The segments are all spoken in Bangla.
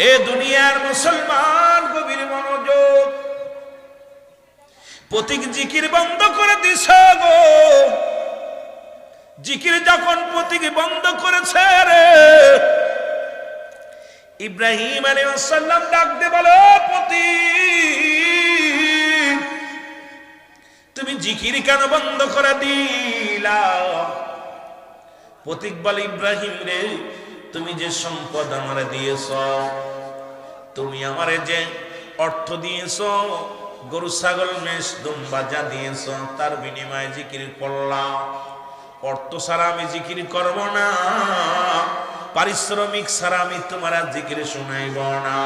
এ দুনিয়ার মুসলমান গভীর মনোযোগ, প্রতীক জিকির বন্ধ করে দিছ গো। জিকির যখন প্রতীক বন্ধ করেছে রে, ইব্রাহিম আলাইহিস সালাম ডাক দিয়ে বলো, প্রতীক তুমি জিকির কেন বন্ধ করে দিলা? প্রতীক বলে, ইব্রাহিম রে, তুমি যে সম্পদ আমারে দিয়েছ, তুমি আমারে যে অর্থ দিয়েছ, গরু ছাগল মেষ দুম্বা যা দিয়েছ, তার বিনিময়ে জিকির করলাম। অর্থ ছাড়া আমি জিকির করব না, পারিশ্রমিক ছাড়া আমি তোমার জিকির শুনাইব না।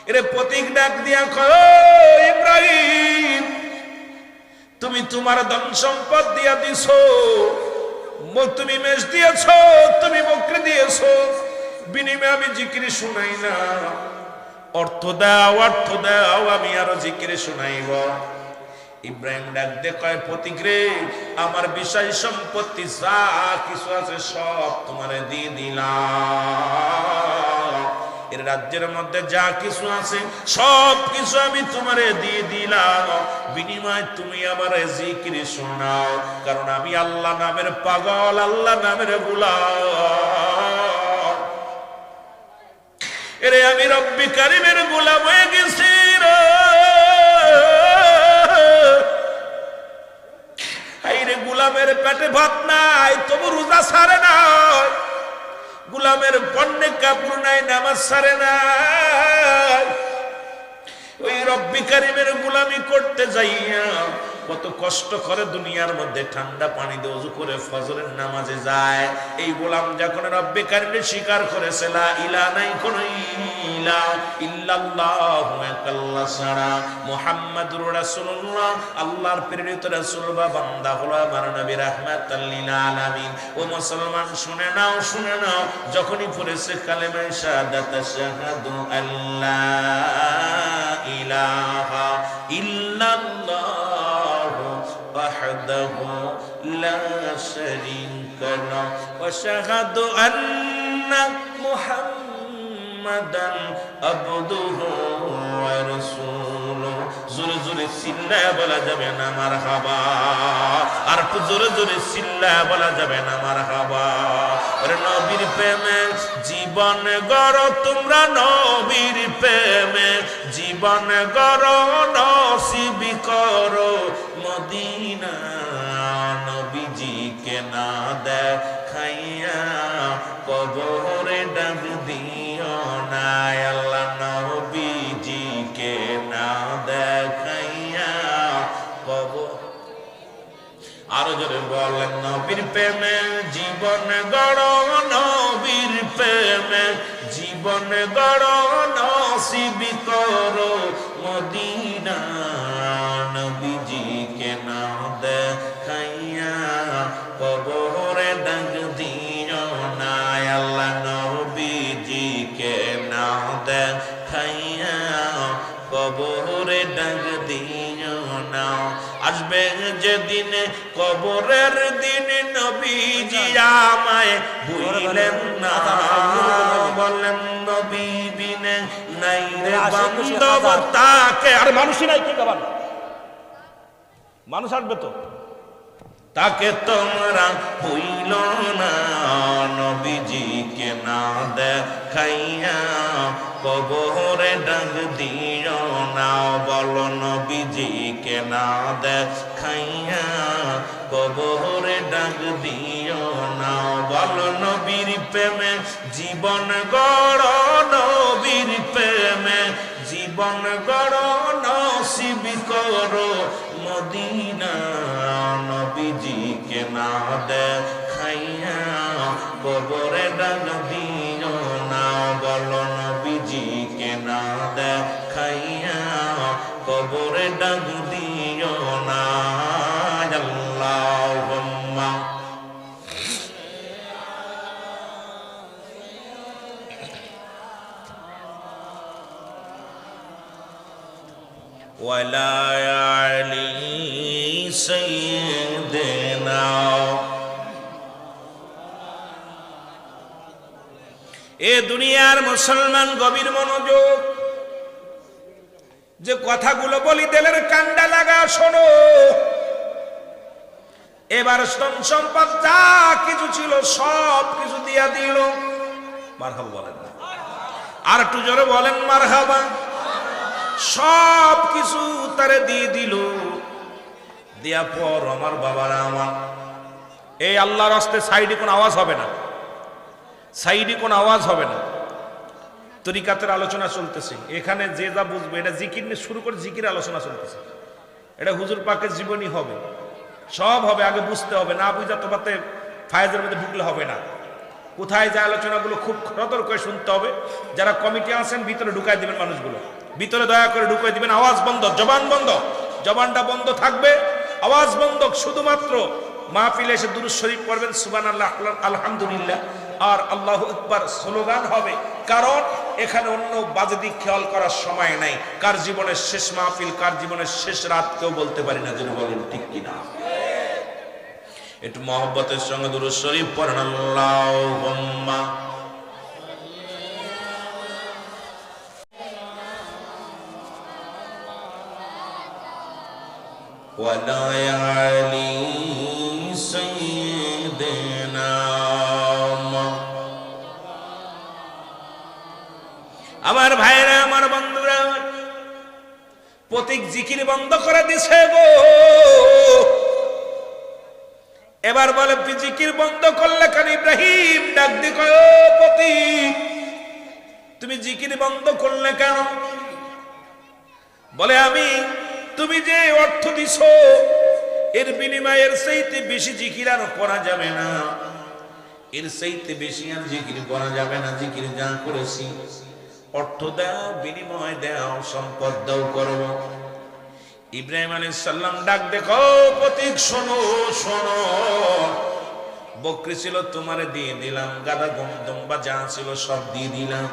এরে প্রতীক ডাক দিয়া কয়, ইব্রাহিম তুমি তোমার ধন সম্পদ দিয়া দিছো, তুমি মেষ দিয়েছ, তুমি বকরি দিয়েছ, বিনিময়ে আমি জিকির শুনাই না। অর্থ দাও, অর্থ দাও, আমি আরো জিকির শুনাইব। ইব্রাহিম ডাক দিয়ে কয়, প্রতীক রে, আমার বিষয় সম্পত্তি যা কিছু আছে সব তোমারে দিয়ে দিলাম। এর রাজ্যের মধ্যে যা কিছু আছে সব কিছু আমি তোমারে দিয়ে দিলাম, বিনিময়ে তুমি আমার জিকির শোনাও, কারণ আমি আল্লাহ নামের পাগল, আল্লাহ নামের গোলাম। এরে আমি রব্বি কারিমের গোলাম হয়ে গেছি রে। আইরে গোলামের পেটে ভাত নাই, তবু রোজা ছাড়ে না। গোলামের পণ্যে কাপড় নাই, নামাজ ছাড়ে না। ওই রব্বি কারিমের গোলামি করতে যাইয়া কত কষ্ট করে দুনিয়ার মধ্যে ঠান্ডা পানি দিয়ে ওযু করে ফজরের নামাজে যায়। এই গোলাম যখন রব্বি কারিমের স্বীকার করেছে, লা ইলাহা নাই কোন ইলা ইল্লাল্লাহু আল্লাহ ছাড়া, মুহাম্মাদুর রাসূলুল্লাহ আল্লাহর প্রেরিত রাসূল বা বান্দা হলো আমার নবী রাহমাতাল লিল আলামিন। ও মুসলমান শুনে নাও, শুনে নাও, যখনই পড়েছে কালেমা শাহাদাত, আশহাদু আল্লা ইলাহা ইল্লাল্লাহু ওয়াহদাহু লা শারীকা লাহু ওয়া আশহাদু আন্না মুহাম্মাদান আবদুহু ওয়া রাসূলুহু। জোরে জোরে চিল্লায়া বলা যাবে না মারহাবা, আর একটু জোরে জোরে চিল্লায়া বলা যাবে না মারহাবা। আরে নবীর প্রেমে জীবন গড়ো তোমরা, নবীর প্রেমে জীবন গড়ো, নসিব করো মদিনা। নবীজিকে না দেখাইয়া কবরে ডাক দিও না, আল্লাহ নবীজিকে না দেখাইয়া কবর। আরো জোরে বলেন, নবীর প্রেমে জীবন গড়ো, নবীর প্রেমে জীবন গড়ো, নসিব করো মদিনা। নবীজিকে না দেখাইয়া কবরে ডাক দিও না, আল্লাহ নবীজিকে না দেখাইয়া কবরে ডাক দিও না। আসবে যেদিন কবরের দিন, নবীজি আমায় ভুলিলেন না। বলেন নবী বিনে নাই রে বান্ধব তাকে। আরে মানুষই নাই, কি খাবার মানুষ আসবে তো, তাকে তোমরা ভুইল না। নবীজিকে না দেখাইয়া কবরে ডাক দিও না। বলো নবীজিকে না দেখাইয়া কবরে ডাক দিও না। বলো নবীর প্রেমে জীবন গড়ো, নবীর প্রেমে জীবন গড়ো, নসিব করো মদিনা। নবীজিকে না দেখাইয়া কবরে ডাক দিও না। বলো নবীজিকে না দেখাইয়া কবরে ডাক দিও না। আল্লাহুম্মা ওয়ালা আলি সাইয়্যিদিনা। এ দুনিয়ার মুসলমান গভীর মনোযোগ, যে কথাগুলো বলি দিলের কান্ডা লাগা শোনো। এবার সম্পদ যা কিছু ছিল সব কিছু দিয়া দিল। মারহাবা বলেন না, আর একটু জোরে বলেন মারহাবা। সব কিছু তারে দিয়ে দিল। দেয়া পর আমার বাবারা আমার, এই আল্লাহর রাস্তায় সাইডে কোনো আওয়াজ হবে না, সাইডে কোনো আওয়াজ হবে না। তরিকাতের আলোচনা চলতেছে, এখানে যে যা বুঝবে এটা জিকির নিয়ে শুরু করে জিকির আলোচনা চলতেছে। এটা হুজুর পাকের জীবনী হবে, সব হবে, আগে বুঝতে হবে, না বুঝা তো বাতে ফায়েজের মধ্যে ঢুকলে হবে না। কোথায় যে আলোচনাগুলো খুব খরতর করে শুনতে হবে। যারা কমিটি আছেন ভিতরে ঢুকাই দিবেন, মানুষগুলো ভিতরে দয়া করে ঢুকাই দিবেন। আওয়াজ বন্ধ, জবান বন্ধ, জবানটা বন্ধ থাকবে, আওয়াজ বন্ধ। শুধুমাত্র মাহফিলে এসে দুরূদ শরীফ পড়বেন, সুবহানাল্লাহ, আলহামদুলিল্লাহ আর আল্লাহু আকবার স্লোগান হবে। কারণ এখানে অন্য বাজে দিক খেয়াল করার সময় নাই। কার জীবনের শেষ মাহফিল, কার জীবনের শেষ রাত কেউ বলতে পারি না, যিনি বলেন ঠিক কিনা। একটু মহব্বতের সঙ্গে দুরূদ শরীফ পড়েন। আল্লাহুম্মা ওয়ালা আলি সাইয়্যিদিনা। আমার ভাইরা, আমার বন্ধুরা, প্রতীক জিকির বন্ধ করে দিছে গো। এবার বলে জিকির বন্ধ করলে কেন? ইব্রাহিম ডাক দি কয়, ও প্রতীক, তুমি জিকির বন্ধ করলে কেন? বলে আমি, তুমি যে অর্থ দিছো এর বিনিময়ের চাইতে বেশি জিকির আর করা যাবে না, এর চাইতে বেশি আর জিকির করা যাবে না। জিকির যা করেছি অর্থ দাও, বিনিময় দাও, সম্পদ দাও, করব। ইব্রাহিম আলাইহিস সালাম ডাক দেখো, প্রতীক শোনো শোনো, বকরি ছিল তোমারে দিয়ে দিলাম, গাদা দুম্বা যা ছিল সব দিয়ে দিলাম,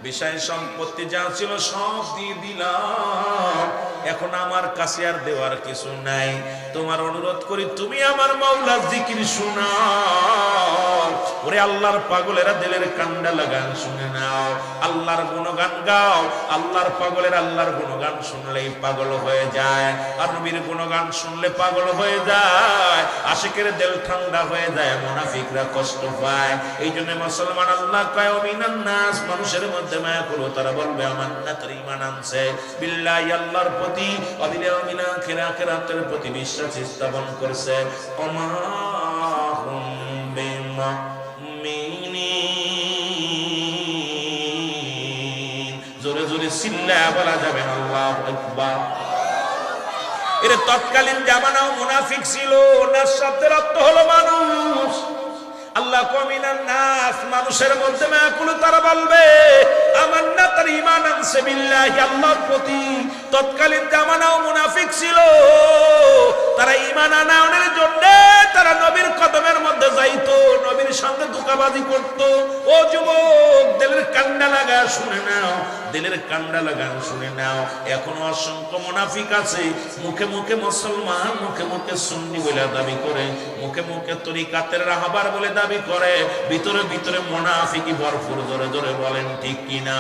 বিষয় সম্পত্তি যা ছিল সব দিয়ে দিলাম। এখন আমার কাছে আর দেওয়ার কিছু নাই। তোমার অনুরোধ করি তুমি আমার মাওলার জিকির শোনাও। ওরে আল্লাহর পাগলেরা, দিলের কান্ডা লাগান শুনে নাও, আল্লাহর গুণগান গাও। আল্লাহর পাগলের আল্লাহর গুণগান শুনলেই পাগল হয়ে যায়, আর নবীর গুণগান শুনলে পাগল হয়ে যায়। আশিকের দিল ঠান্ডা হয়ে যায়, মুনাফিকরা কষ্ট পায়। এই জন্য মুসলমান আল্লাহ কয়, মিনান নাস, মানুষের মধ্যে মায়া করো, তারা বলবে আমার না তার ঈমান আনছে বিল্লাহি, আল্লাহর প্রতি, অবিল আখিরাতের প্রতি বিশ্বাস স্থাপন করছে। ওমা হুম বিমুমিনিন, জোরে জোরে চিল্লায়া বলা যাবে না আল্লাহু আকবার। এর তৎকালীন জামানাও মুনাফিক ছিল। নাস শব্দের অর্থ হলো মানুষ। আল্লাহ কমিনান নাস, মানুষের মধ্যে মায়াকুল, তারা বলবে আমার না তার ঈমান আনছে বিল্লাহি, আল্লাহর প্রতি। তৎকালীন জামানাও মুনাফিক ছিল। তারা ঈমান আনানোর জন্য তারা নবীর কদমের মধ্যে যাইতো, নবীর সঙ্গে ধোঁকাবাজি করত। ও যুবক, দিলের কান্ডা লাগা শুনে নাও, দিলের কান্ডা লাগান শুনে নাও। এখনো অসংখ্য মুনাফিক আছে, মুখে মুখে মুসলমান, মুখে মুখে সুন্নি বলে দাবি করে, মুখে মুখে তরিকাতের রাহবার বলে দাবি করে, ভিতরে ভিতরে মুনাফিকি ভরপুর। জোরে জোরে বলেন ঠিক কিনা?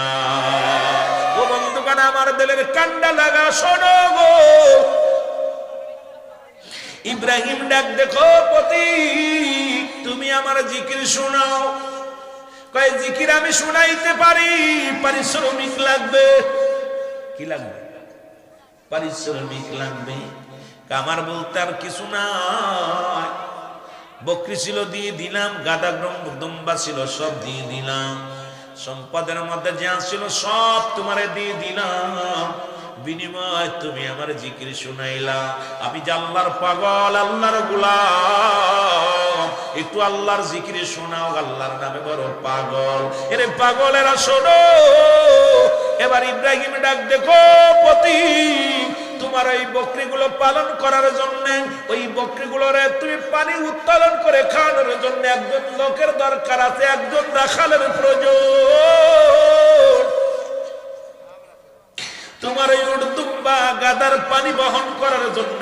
ও বন্ধুগণ, আমার দিলের কান্ডা লাগা শোনো গো। ইব্রাহিম ডাক দেখো, প্রতীক তুমি আমার জিকির শোনাও। কয় জিকির আমি শুনাইতে পারি, পারিশ্রমিক লাগবে। কি লাগবে? পারিশ্রমিক লাগবে। আমার বলতে আর কিছু নাই। বকরি ছিল দিয়ে দিলাম, গাদা দুম্বা ছিল সব দিয়ে দিলাম, সম্পদের মধ্যে যা ছিল সব তোমারে দিয়ে দিলাম। বিনিময় তুমি আমার জিকির শুনাইলা। আমি যে আল্লাহর পাগল, আল্লাহর গোলাম, একটু আল্লাহর জিকির শোনাও। আল্লাহর নামে বড় পাগল। এরে পাগলেরা শোনো। এবার ইব্রাহিম ডাক দেখো, প্রতীক তোমার ওই বকরিগুলো পালন করার জন্য, ওই বকরিগুলোরে তুমি পানি উত্তোলন করে খাওয়ানোর জন্য একজন লোকের দরকার আছে, একজন রাখালের প্রয়োজন। তোমার ওই উট দুম্বা কাদার পানি বহন করার জন্য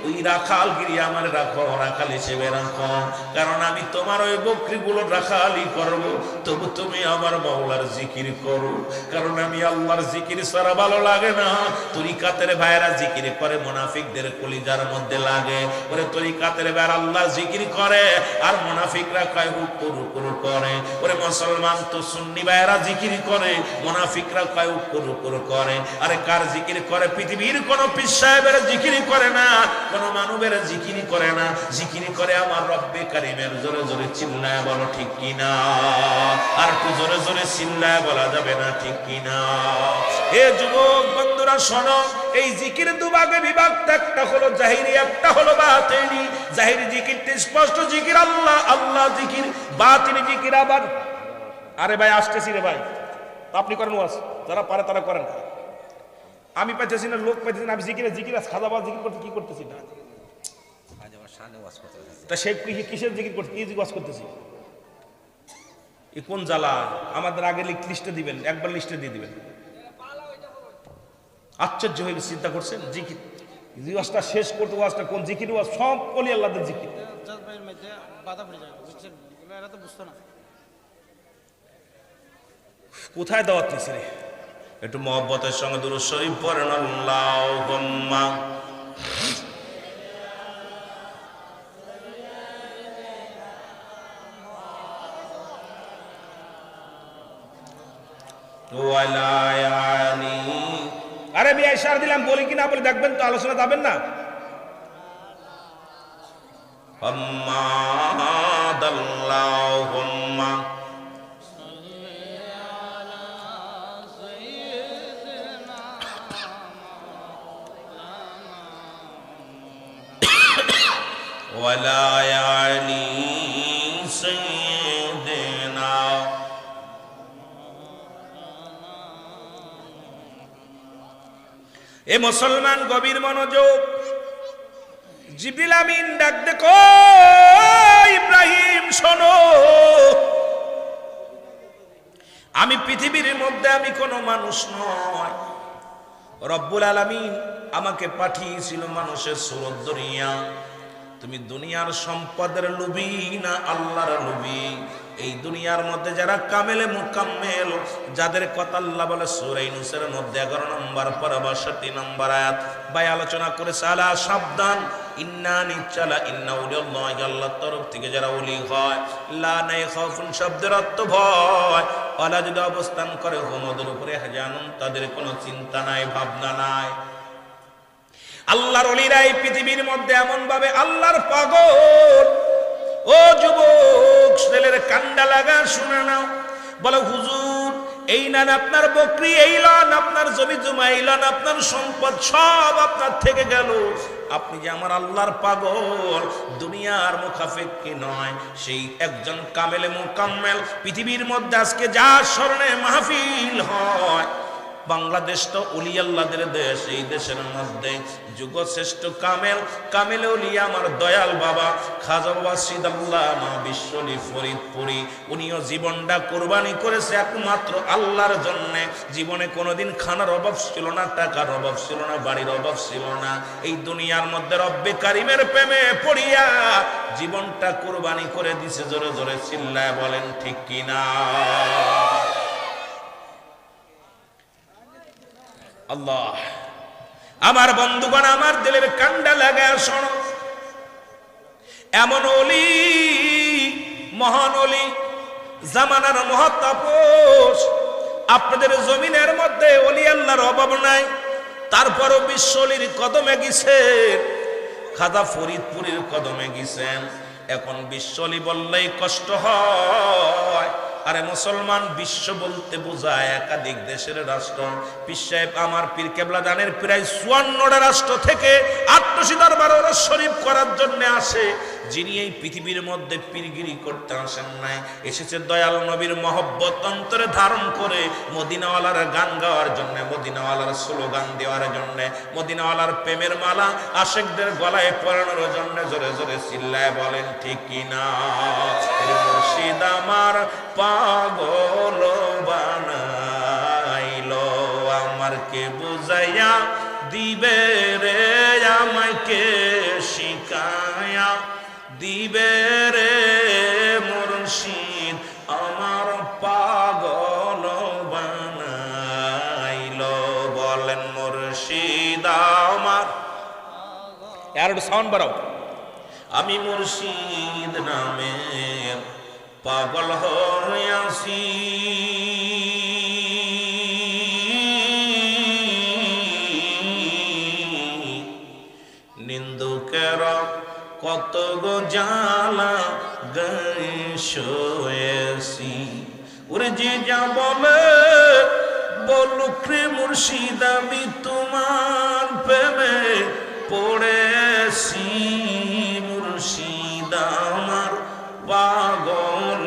ওই রাখালগিরি আমার রাখো, রাখাল হিসেবে রাখো, কারণ আমি তোমার ওই বকরিগুলো রাখালি করব। তবু তুমি আমার মাওলার জিকির করো, কারণ আমি আল্লাহর জিকির ছাড়া ভালো লাগে না। তরিকাতের ভাইরা জিকির করে, মুনাফিকদের কলিজার মধ্যে লাগে। ওরে তরিকাতের ভাইরা আল্লাহর জিকির করে আর মুনাফিকরা কয় হুকুর হুকুর করে। ওরে মুসলমান তো সুন্নি ভাইরা জিকির করে, মুনাফিকরা কয় হুকুর হুকুর করে। আরে কার জিকির করে? পৃথিবীর কোন পীর সাহেবের জিকির করে না, কোন মানবের জিকির করে না, জিকির করে আমার রব্বে কারিমের। জোরে জোরে চিল্লায় বলো ঠিক কিনা? আর একটু জোরে জোরে চিল্লায় বলা যাবে না ঠিক কিনা? এ যুবক বন্ধুরা শোনো, এই জিকির দুভাগে বিভক্ত, একটা হলো জাহিরি, একটা হলো বাতিনি। জাহিরি জিকিরটি স্পষ্ট জিকির আল্লাহ আল্লাহ জিকির, বাতিনি জিকির আবার। আরে ভাই আসতেছি রে ভাই, আপনি করেন ওয়াজ, যারা পারে তারা করেন। আমি পাইতেছি না, লোক পাইতেছি না, আমি জিকিরে জিকির খাজাবাজ জিকির করতে কি করতেছি না। তা সে কিসের জিকির করতে, কি ওয়াজ করতেছি? কোন জ্বালা? আমাদের আগে লিস্টে দিবেন, একবার লিস্টে দিয়ে দিবেন। আশ্চর্য হয়ে চিন্তা করছেন, জিকির ওয়াজটা শেষ করতে, ওয়াজটা কোন জিকির ওয়াজ? সব ওলি আল্লাহদের জিকির। কোথায় দাওয়াত দিছি রে? একটু মহব্বতের সঙ্গে দুরূদ শরীফ পড়েন। আল্লাহুম্মা ওয়ালায়ানি। আরে বিয়ে ইশারা দিলাম, বলি কি না বলি দেখবেন তো, আলোচনা যাবেন না। আল্লাহুম্মা ওয়ালায়ানি সাইয়্যিদিনা। এ মুসলমান গভীর মনোযোগ। জিবরিল আমিন ডাক দেখো, ইব্রাহিম শোনো, আমি পৃথিবীর মধ্যে আমি কোনো মানুষ নয়, রব্বুল আলামিন আমাকে পাঠিয়েছিল মানুষের সুরত ধরিয়া। তুমি দুনিয়ার সম্পদের লোভী না আল্লাহর লোভী? এই দুনিয়ার মধ্যে যারা কামেলে মুকাম্মেল, যাদের কথা আল্লাহ বলে সূরা ইউনূসের মধ্যে 11 নম্বর পারা 62 নম্বর আয়াত, ভাই আলোচনা করেছে, আলা সাবধান, ইন্না নিচালা ইন্না উলিয়াল্লাহি, আল্লাহর তরফ থেকে যারা ওলি হয়, লা নাই খাউফুন শব্দের অর্থ ভয়, ওয়ালা যদি অবস্থান করে হুমদের উপরে হাজানুন, তাদের কোনো চিন্তা নাই, ভাবনা নাই। আল্লাহর ওলিরা এই পৃথিবীর মধ্যে এমন ভাবে আল্লাহর পাগল। ও যুবক, ছেলের কান্ডা লাগা শুনে নাও। বলে হুজুর, এই নেন আপনার বকরি, এই লন আপনার জমি জমা, এই লন আপনার সম্পদ, সব আপনার থেকে গেল। আপনি যে আমার আল্লাহর পাগল, দুনিয়ার মুখাফেক্ষী নয়, সেই একজন কামেলে মুকাম্মেল। পৃথিবীর মধ্যে আজকে যার স্মরণে মাহফিল হয়, বাংলাদেশ তো ওলি আল্লাহদের দেশ, এই দেশের মধ্যে যুগশ্রেষ্ঠ কামেল কামেল ওলি আমার দয়াল বাবা খাজা ওয়াসিদ আল্লামা বিশ্বলি ফরিদপুরি। উনিও জীবনটা কোরবানি করেছে একমাত্র আল্লাহর জন্য। জীবনে কোনোদিন খানার অভাব ছিল না, টাকার অভাব ছিল না, বাড়ির অভাব ছিল না। এই দুনিয়ার মধ্যে রব্বে কারিমের প্রেমে পড়িয়া জীবনটা কোরবানি করে দিছে। জোরে জোরে চিল্লায় বলেন ঠিক কিনা? আল্লাহ, আমার বন্ধুগণ, আমার দিলের কান্ডা লাগা শোনো, এমন ওলি, মহান ওলি, জামানার মহাতাপস। আপনাদের জমিনের মধ্যে ওলি আল্লাহর অভাব নাই, তারপরও বিশ্ব ওলির কদমে গেছেন, খাজা ফরিদপুরের কদমে গেছেন। এখন বিশ্ব ওলি বললেই কষ্ট হয়। আরে মুসলমান, বিশ্ব বলতে বোঝায় একাধিক দেশের রাষ্ট্র। পীর সাহেব আমার পীর কেবলা দানের প্রায় 54টা রাষ্ট্র থেকে 88 দরবার শরীফ করার জন্য আসে। যিনি এই পৃথিবীর মধ্যে পীরগিরি করতে আসেন নাই, এসেছে দয়াল নবীর মহব্বত অন্তরে ধারণ করে মদিনাওয়ালার গান গাওয়ার জন্য, মদিনাওয়ালার স্লোগান দেওয়ার জন্য, মদিনাওয়ালার প্রেমের মালা আশেকদের গলায় পরানোর জন্য। জোরে জোরে চিল্লায় বলেন ঠিক কিনা? মুর্শিদ আমার পাগল বানাইলো, আমার কে বুঝাইয়া দিবে রে আমায় কে শিখায়া দিবে রে মুর্শিদ আমার পাগল বানাইলো বলেন মুর্শিদ আমার আর একটু সাউন্ড বাড়াও আমি মুর্শিদ নামে পাগল হইয়াছি নিন্দুকের কত গো জ্বালা গেছি ওরে যে যা বলে বলুক রে মুর্শিদ আমি তোমার প্রেমে পড়েছি মুর্শিদ আমার পাগল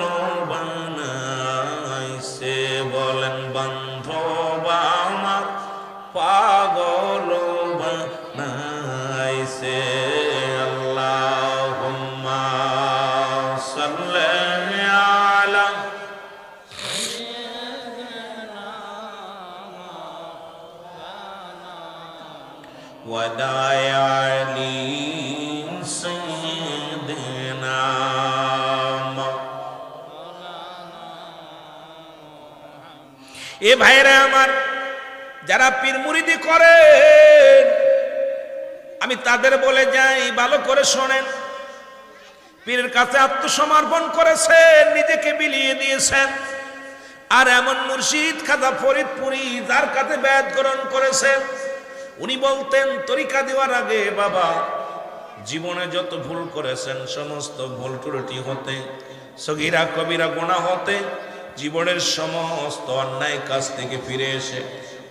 বানাইছে বলেন বান্ধব আমার পাগল বানাইছে আল্লাহুম্মা সাল্লি আলা ওয়াদাই আলী সাইয়্যিদিনা এ ভাইরা আমার যারা পীর মুরিদি করেন আমি তাদের বলে যাই ভালো করে শোনেন পীরের কাছে আত্মসমর্পণ করেছেন নিজেকে বিলিয়ে দিয়েছেন আর এমন মুর্শিদ খাজা ফরিদপুরি যার কাছে বেয়াত গ্রহণ করেছেন উনি বলতেন তরিকা দেওয়ার আগে বাবা জীবনে যত ভুল করেছেন সমস্ত ভুল ত্রুটি হতে সগীরা কবিরা গুনাহ হতে জীবনের সমস্ত অন্যায় কাজ থেকে ফিরে এসে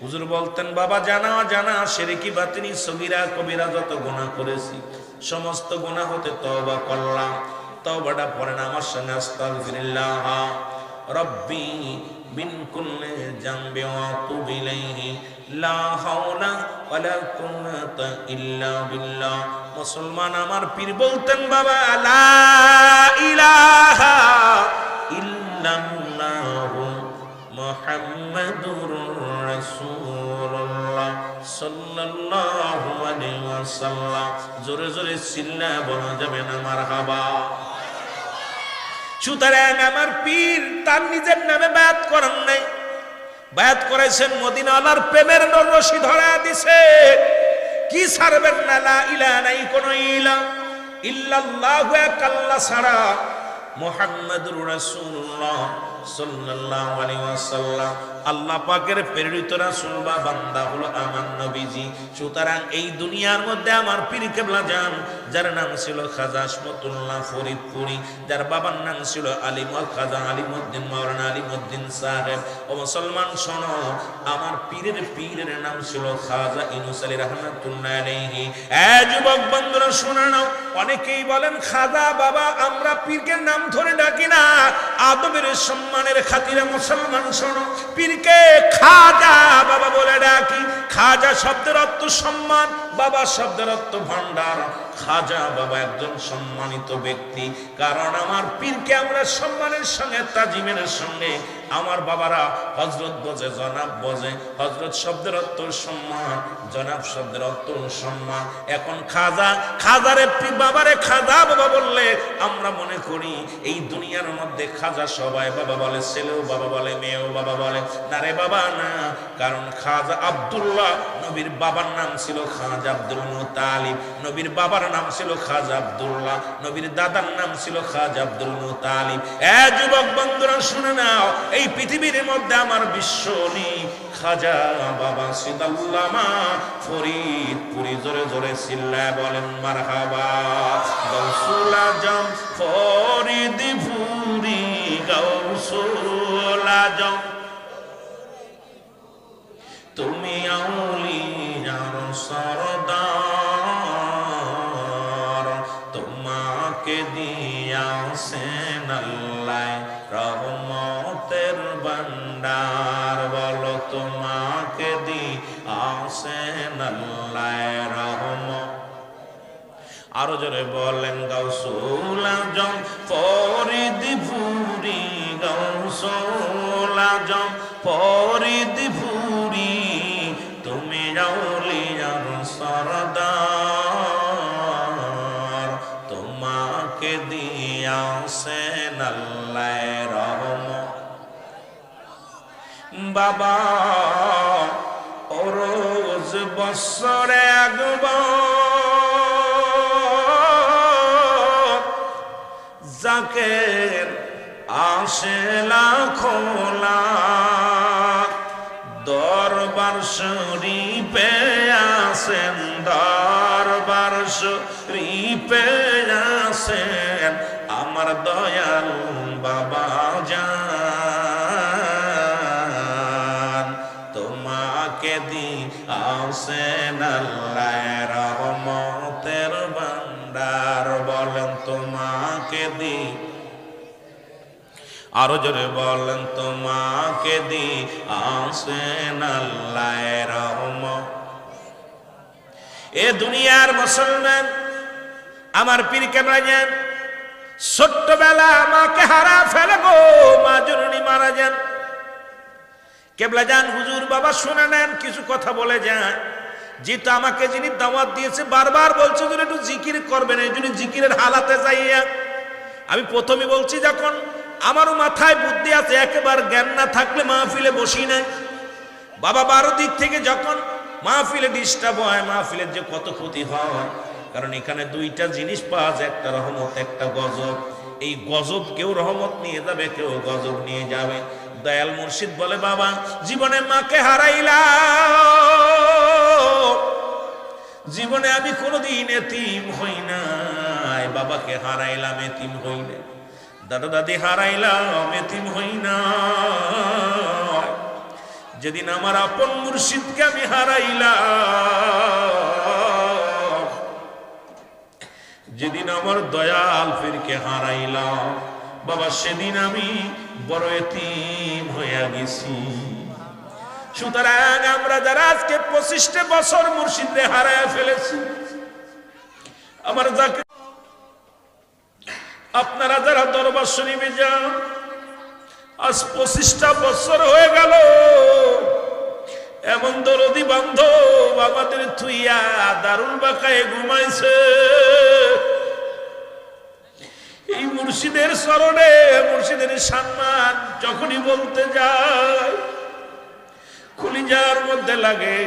হুজুর বলতেন বাবা জানা জানা শিরকি বাতিনি সগীরা কবিরা যত গুনাহ করেছি সমস্ত গুনাহ হতে তওবা করলাম তওবাটা পড়েন আমার সঙ্গে আস্তাগফিরুল্লাহ রব্বি মিন কুল্লি জামবি ওয়া তুবু ইলাইহি লা হাওলা ওয়ালা কুওয়াতা ইল্লা বিল্লাহ মুসলমান আমার পীর বলতেন বাবা লা ইলাহা ইল্লাল্লাহু মুহাম্মাদুর রাসূলুল্লাহ সাল্লাল্লাহু আলাইহি ওয়াসাল্লাম জোরে জোরে চিল্লা বলা যাবে না মারহাবা সুতরাং আমার পীর তার নিজের নামে বায়াত করেন নাই বায়াত করেছেন মদিনাওয়ালার প্রেমের রশি ধরা দিছে কি ছাড়বেন না লা ইলাহা নাই কোন ইলা ইল্লাল্লাহু এক আল্লাহ ছাড়া মুহাম্মাদুর রাসূলুল্লাহ সাল্লাল্লাহু আলাইহি ওয়াসাল্লাম আল্লাহ পাকের প্রেরিত রাসূল বা বান্দা হলো আমার নবীজি সুতরাং এই দুনিয়ার মধ্যে আমার পীর কেবলা জান যার নাম ছিল খাজা আসমতুল্লাহ ফরিদপুরি যার বাবার নাম ছিল আলিমুল খাজা আলিমউদ্দিন মাওলানা আলিমউদ্দিন সাহেব ও মুসলমান শোনো আমার পীরের নাম ছিল খাজা ইউনূস আলী রাহমাতুল্লাহ আলাইহি এ যুবক বন্ধুরা শুনে নাও অনেকেই বলেন খাজা বাবা আমরা পীরকে নাম ধরে ডাকি না আদবের সম্মানের খাতিরে মুসলমান শোনো পীরকে খাজা বাবা বলে ডাকি খাজা শব্দের অর্থ সম্মান বাবা শব্দের অর্থ ভান্ডার খাজা বাবা একজন সম্মানিত ব্যক্তি কারণ আমার পীরকে আমরা সম্মানের সঙ্গে তাজিমের সঙ্গে আমার বাবারা হযরত বোঝে জনাব বোঝে হযরত শব্দের অর্থ সম্মান জনাব শব্দের অর্থ সম্মান এখন খাজারে বাবারে খাজা বাবা বললে আমরা মনে করি এই দুনিয়ার মধ্যে খাজা সবাই বাবা বলে ছেলেও বাবা বলে মেয়েও বাবা বলে না রে বাবা না কারণ খাজা আব্দুল্লাহ নবীর বাবার নাম ছিল খাজা আব্দুল মুতালিব নবীর বাবার নাম ছিল খাজা আব্দুল্লাহ নবীর দাদার নাম ছিল খাজা আব্দুল মুতালিব এ যুবক বন্ধুরা শুনে নাও এই পৃথিবীর মধ্যে আমার বিশ্বনী খাজা বাবা সিদাল্লামা ফরিদপুরি জোরে জোরে চিল্লায় বলেন মারহাবা গাউসুল আজম ফরিদপুরি গাউসুল আজম তুমি আউলিয়ার সরদার তোমাকে দিয়াছেন আল্লাহ রহমতের ভান্ডার বলো তোমাকে দিয়াছেন আল্লাহ রহমত আরো জোরে বলেন গাউসুল আজম ফরিদপুরি গাউসুল আজম ফরিদপুরি তুমি আউলিয়ার বাবা ও রোজ বৎসরে একবার জাকের আসে লাখো লাখ, দরবার শরীফে আসেন, দরবার শরীফে আসেন আমার দয়াল বাবা জান। তোমাকে দি আসেন আল্লাহর রহমতের ভান্ডার, বলেন তোমাকে দি, আরো জোরে বলেন তোমাকে দি আসেন আল্লাহর রহমত। এ দুনিয়ার মুসলমান আমার পীর কেবলা যান ছোট্টবেলা আমাকে হারা ফেলে গো, মা জননী মারা যান। কেবলা যান হুজুর বাবা শুনে নেন, কিছু কথা বলে যান। যেহেতু আমাকে যিনি দাওয়াত দিয়েছে বারবার বলছে যে একটু জিকির করবেন, এই জন্য জিকিরের হালাতে যাইয়া আমি প্রথমে বলছি, যখন আমারও মাথায় বুদ্ধি আছে, একেবারে জ্ঞান না থাকলে মাহফিলে বসি নাই। বাবা 12 দিক থেকে যখন মাহফিলে ডিস্টার্ব হয়, মাহফিলের যে কত ক্ষতি হয়, কারণ এখানে দুইটা জিনিস পাওয়া যায়, একটা রহমত একটা গজব। এই গজব কেউ রহমত নিয়ে যাবে, কেউ গজব নিয়ে যাবে। দয়াল মুর্শিদ বলে বাবা জীবনে মাকে হারাইলাম, জীবনে আমি কোনোদিন এতিম হই নাই, বাবাকে হারাইলাম এতিম হই নাই, দাদা দাদি হারাইলাম এতিম হই না। যেদিন আমার আপন মুর্শিদকে আমি হারাইলাম, যেদিন আমার দয়াল পীরকে হারাইলাম বাবা, সেদিন আমি বড় এতিম হইয়া গেছি। সুতরাং আমরা যারা আজকে 25টা বছর মুর্শিদরে হারাইয়া ফেলেছি, আমার যাকে আপনারা যারা দরবার শরীফে যান, আজ 25টা বছর হয়ে গেল, এমন দরদি বান্ধব আমাদের থুইয়া দারুল বাকায়ে ঘুমাইছে। এই মুর্শিদের চরণে মুর্শিদের সম্মান যখনই বলতে যায় কলিজার মধ্যে লাগে।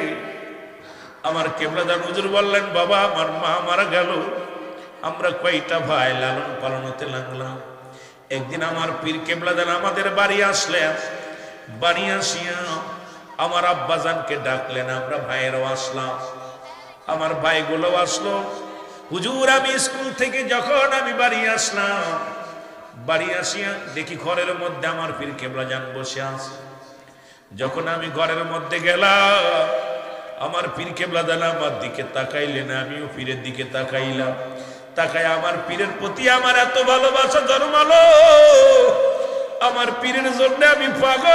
আমার কেবলাদার হুজুর বললেন বাবা আমার মা মারা গেল, আমরা কয়টা ভাই লালন পালন হতে লাগলাম। একদিন আমার পীর কেবলাদান আমাদের বাড়ি আসলেন, বাড়ি আসিয়া আমার আব্বাজানকে ডাকলেন, আমরা ভাইয়েরাও আসলাম, আমার ভাইগুলো আসলো। হুজুর আমি স্কুল থেকে যখন আমি বাড়ি আসলাম, বাড়ি আসিয়া দেখি ঘরের মধ্যে আমার পীর কেবলাজান বসে আছে। যখন আমি ঘরের মধ্যে গেলাম, আমার পীর কেবলাজান আমার দিকে তাকাইলেন, আমিও পীরের দিকে তাকাইলাম। তাকায় আমার পীরের প্রতি আমার এত ভালোবাসা জন্মালো, আমার পীরের জন্য আমি পাগল।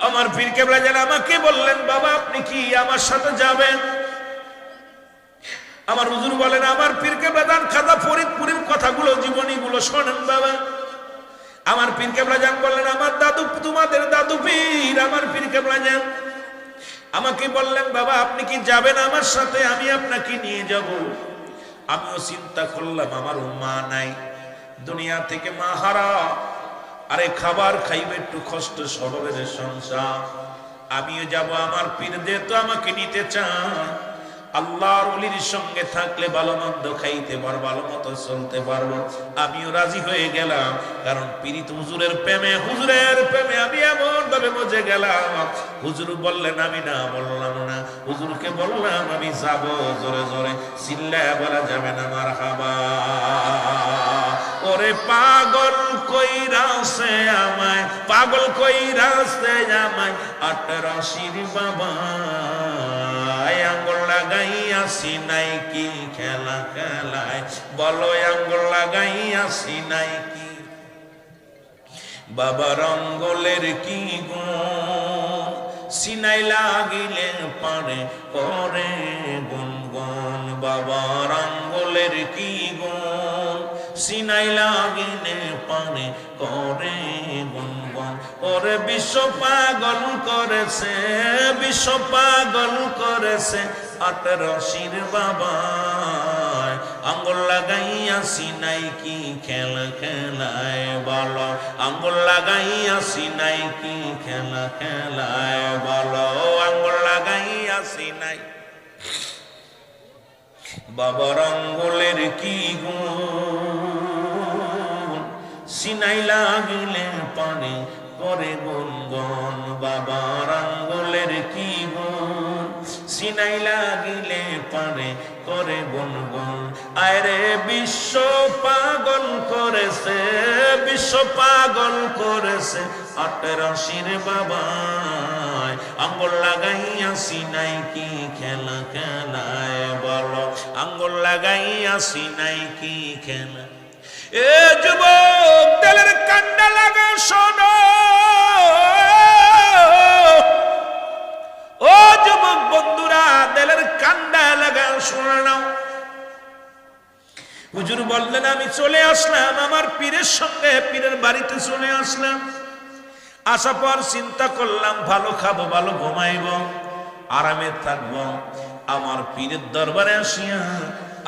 আমার পীর কেবলাজান আমাকে বললেন বাবা আপনি কি আমার সাথে যাবেন? আমার হুজুর বলেন আমার পীর কেবলাজান খাজা ফরিদপুরের কথাগুলো জীবনীগুলো শোনেন বাবা। আমার পীর কেবলাজান বললেন আমার দাদু, তোমাদের দাদু পীর আমার পীর কেবলাজান আমাকে বললেন বাবা আপনি কি যাবেন আমার সাথে? আমি আপনাকে নিয়ে যাব। আমিও চিন্তা করলাম আমার মা নাই, দুনিয়া থেকে মা হারা, আরে খাবার খাইবে একটু কষ্ট শহরের সংসার, আমিও যাব। আমার পীর যেহেতু আমাকে নিতে চান, আল্লাহর ওলির সঙ্গে থাকলে ভালো মন্দ খাইতে পারবো, ভালো মতো চলতে পারবো, আমিও রাজি হয়ে গেলাম। কারণ পীরিত হুজুরের প্রেমে, হুজুরের প্রেমে আমি এমন ভাবে মজে গেলাম। হুজুর বললেন আমি না বললাম না, হুজুরকে বললাম আমি যাব। জোরে জোরে চিল্লায় বলা যাবে না মারহাবা। ওরে পাগল কইরাছে আমায়, পাগল কইরাছে আমায় 18 বাবা, আঙ্গুল লাগাইয়াছি নাই কি খেলা খেলায়, বলো আঙ্গুল লাগাইয়াছি নাই কি বাবার আঙ্গুলের কি গুণ, সিনাই লাগিলে পারে করে গুনগুন, বাবার আঙ্গুলের কি গুণ, সিনাই লাগিলে পারে করে গুনগুন। ওরে বিশ্ব পাগল করেছে, বিশ্ব পাগল করেছে 18 বাবা, আঙ্গুল লাগাইয়া সিনাই কি খেলা খেলায় বলো, আঙ্গুল লাগাইয়া সিনাই কি খেলা খেলায় বলো, আঙ্গুল লাগাইয়া সিনাই। বাবার আঙ্গুলের কি গুণ, সিনাই লাগিলে পারে করে গুনগুন। বাবার আঙ্গুলের কি গুণ, সিনাই লাগিলে পারে করে গুনগুন। আরে বিশ্ব পাগল করেছে, বিশ্ব পাগল করেছে ৮৮ বাবায়। আঙ্গুল লাগাইয়া সিনাই কি খেলা খেলায় বলো, আঙ্গুল লাগাইয়া সিনাই কি খেলা। এ যুবক দিলের কান্না লাগা শোনো, ও যুবক বন্ধুরা দিলের কান্না লাগা শোনো নাও। হুজুর বললেন আমি চলে আসলাম আমার পীরের সঙ্গে, পীরের বাড়িতে চলে আসলাম। আসার পর চিন্তা করলাম ভালো খাবো, ভালো ঘুমাইবো, আরামে থাকবো। আমার পীরের দরবারে আসিয়া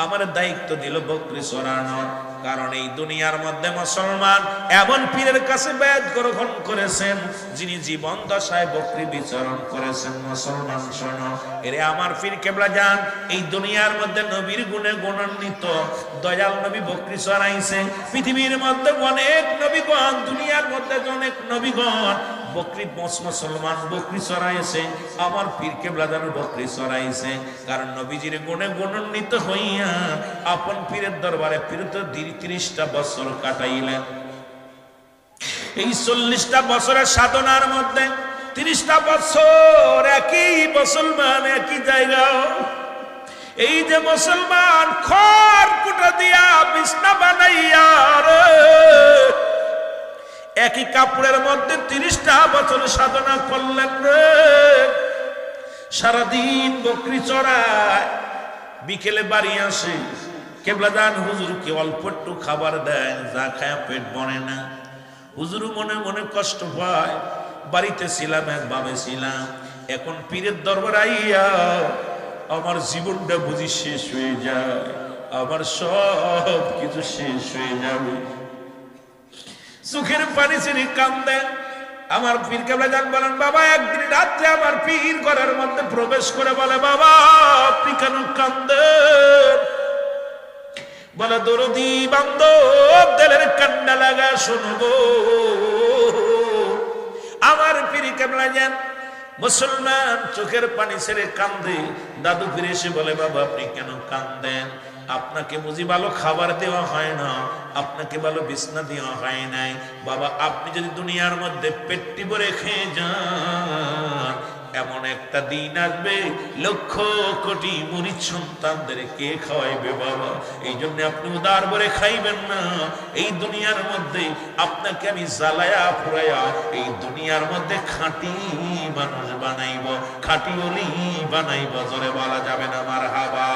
আমার দায়িত্ব দিল বকরি চড়ানো। কারণ এই দুনিয়ার মধ্যে মুসলমান এমন পীরের কাছে বেয়াত গ্রহণ করেছেন যিনি জীবন দশায় বকরি বিচরণ করেছেন। মুসলমান শোনো, এরে আমার পীর কেবলা যান এই দুনিয়ার মধ্যে নবীর গুণে গুণান্বিত দয়াল নবী বকরি চড়াইছে। পৃথিবীর মধ্যে অনেক নবীগণ, দুনিয়ার মধ্যে অনেক নবীগণ বকরি মুসলমান বকরি চড়াইছে, আমার পীর কেবলা যান বকরি চড়াইছে। কারণ নবীজির গুণে গুণান্বিত হইয়া আপন পীরের দরবারে পীরত ৩০টা বছর কাটাইলেন। এই ৪০টা বছরের সাধনার মধ্যে ৩০টা বছর একই মুসলমান একই জায়গা। এই যে মুসলমান খড় কুটা দিয়া বিছনা বানাইয়া একই কাপড়ের মধ্যে ৩০টা বছর সাধনা করলেন রে। সারাদিন বকরি চড়ায়, বিকেলে বাড়ি আসে, কেবলা দান হুজুরকে অল্প একটু খাবার দেয়, যা খায় পেট ভরে না। হুজুর মনে মনে কষ্ট পায়, বাড়িতে ছিলাম একভাবে ছিলাম, এখন পীরের দরবার আইয়া আমার জীবনটা বুঝি শেষ হয়ে যায়, আমার সব কিছু শেষ হয়ে যাবে। চোখের পানি ছিঁড়ে কান্দে। আমার পীর কেবলা জান বলেন বাবা, একদিন রাত্রে আমার পীর ঘরের মধ্যে প্রবেশ করে বলে বাবা আপনি কেন কান্দেন? বলে দরদি বান্ধব দিলের কান্না লাগা শুনবো। আমার পীর কেবলা জান মুসলমান চোখের পানি ছেড়ে কান্দে। দাদু ফিরে এসে বলে বাবা আপনি কেন কান্দেন? আপনাকে বুঝি ভালো খাবার দেওয়া হয় না, আপনাকে ভালো বিছনা দেওয়া হয় নাই। বাবা আপনি যদি দুনিয়ার মধ্যে পেটটি ভরে খেয়ে যান, এমন একটা দিন আসবে লক্ষ কোটি মুরিদ সন্তানদের কে খাওয়াইবে বাবা? এই জন্য আপনি উদার ভরে খাইবেন না। এই দুনিয়ার মধ্যে আপনাকে আমি জ্বালায়া পুরাইয়া এই দুনিয়ার মধ্যে খাঁটি মানুষ বানাইব, খাঁটি অলি বানাইব। জোরে বলা যাবে না মারহাবা।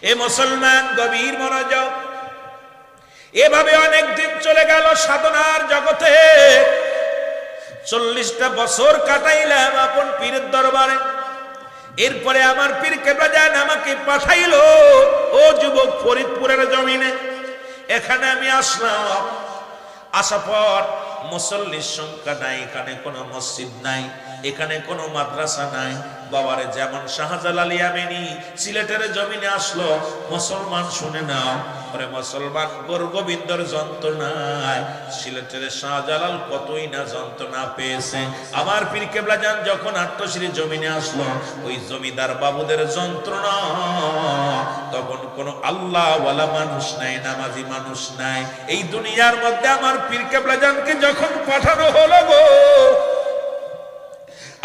এ মুসলমান গভীর মনোযোগ। এভাবে অনেক দিন চলে গেল সাধনার জগতে। ৪০টা বছর কাটাইলাম আপন পীরের দরবারে। এরপরে আমার পীর কেবলা জান আমাকে পাঠাইলো, ও যুবক ফরিদপুরের জমিনে। এখানে আমি আসলাম। আসার পর মুসল্লির সংখ্যা নাই, এখানে কোনো মসজিদ নাই, এখানে কোনো মাদ্রাসা নাই। বাবারে যেমন শাহজালাল ইয়ামিনী সিলেটের জমিনে আসলো, মুসলমান শুনে নাও, ওরে মুসলমান গোবিন্দর যন্ত্রণায় সিলেটের শাহজালাল কতই না যন্ত্রণা পেয়েছে। আমার পীর কেবলা জান যখন আট্টশির জমিনে আসলো, ওই জমিদার বাবুদের যন্ত্রণা, তখন কোনো আল্লাহ ওয়ালা মানুষ নাই, নামাজি মানুষ নাই। এই দুনিয়ার মধ্যে আমার পীর কেবলা জানকে যখন পাঠানো হলো গো,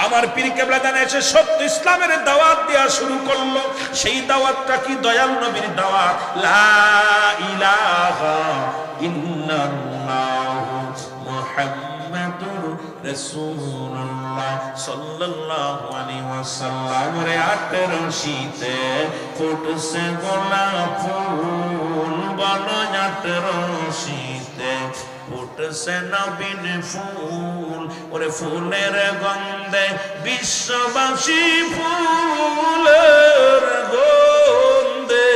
আমার পীর কেবলা জান এসে সত্য ইসলামের দাওয়াত দেওয়া শুরু করলো। সেই দাওয়াতটা কি? দয়াল নবীর দাওয়াত। লা ইলাহা ইল্লাল্লাহু মুহাম্মাদুর রাসূলুল্লাহ সাল্লাল্লাহু আলাইহি ওয়াসাল্লাম। রে ৮৮তে ফুটছে গোলাপ ফুল, বলো ৮৮তে ফুটছে নবীন ফুল, ওরে ফুলের গন্ধে বিশ্ববাসী, ফুলের গন্ধে